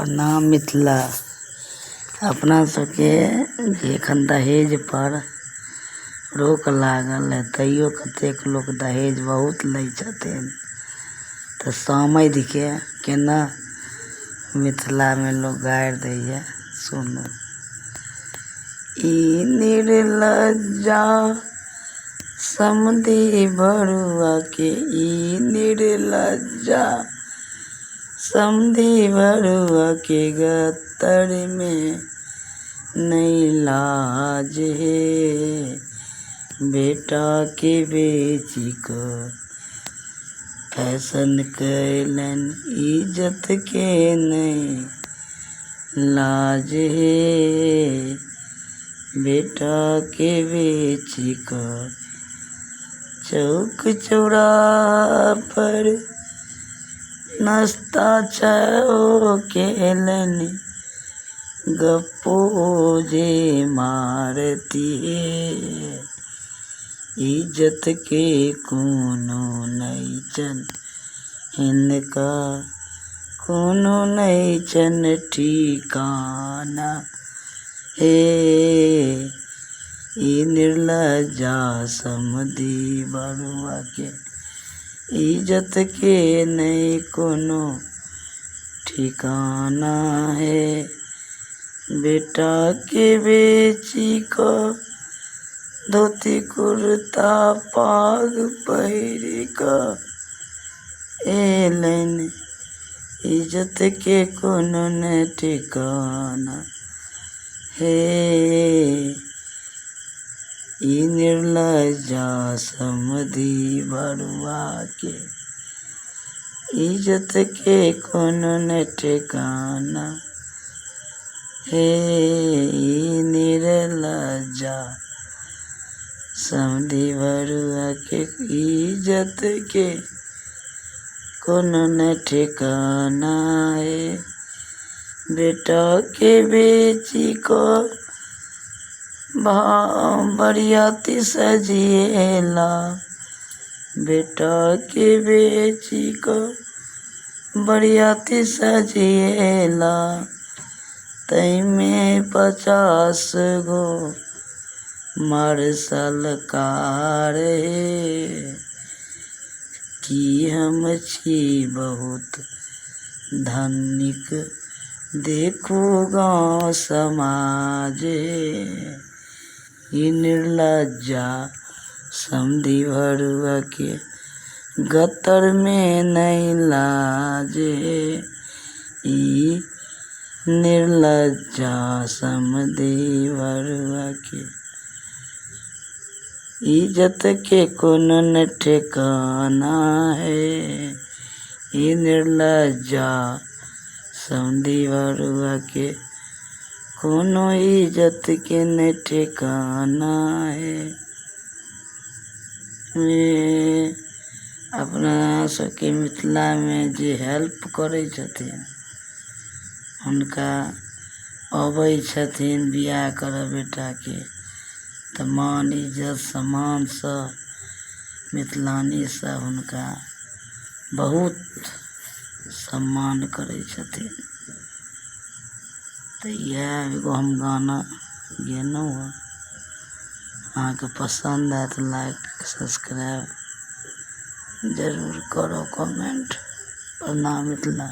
प्रणाम मिथिला। अपना सबके जे एखन दहेज पर रोक लागल है, तैयो कतेक लोक दहेज बहुत लै छथिन। तऽ समधिके केना मिथिलामे लोक गारि दैए, सुनू। ई निर्लज्जा समधी बरुआके, ई निर्लज्जा समधी बरुआके गत्तर में नहीं लाज है। बेटा के बेची को फैशन कैलन, इज्जत के नहीं लाज है। बेटा के बेची को चौक चौराहा पर नाश्ता छो केलन, गप्पो जे मारती है। इज्जत के कोनो नहीं चन इनका, कोनो नहीं चन ठिकाना हे। ई निर्लज्जा समधी बरुआ के, इज्जत के नहीं कोनो ठिकाना है। बेटा के बेची को धोती कुर्ता पाग पहिरी का एलन, इज्जत के कोनो न ठिकाना है। ई निर्लज्जा समधी बरुआ के, इज्जत के कोनो न ठिकाना है। ई निर्लज्जा समधी बरुआ के, इज्जत के कोनो न ठिकाना है। बेटा के बेची को बरियाती सजिएला, बेटा के बेची को बरियाती सजिएला। तैमें 50 गो मार्शल कार है। कि हम छी बहुत धनिक, देखो गाँव समाज है। ई निर्लज्जा समधी बरुआ के गत्तर में नहीं लाज है। ई निर्लज्जा समधी बरुआ के, इज्जत के कोनो न ठिकाना है। ई निर्लज्जा समधी बरुआ के, कोनो इज्जत के न ठिकाना है। अपना सबके मिथिला में जे हेल्प करै छथिन, हुनका अबै छथिन बियाह करऽ बेटाके, तऽ मान इज्जत सम्मानसँ मिथिलानी सब हुनका बहुत सम्मान करै छथिन। तऽ इएह एगो हम गाना गेलहुँ हँ। अहाँके पसन्द आयत लाइक सब्सक्राइब जरूर करो, कमेंट। प्रणाम मिथिला।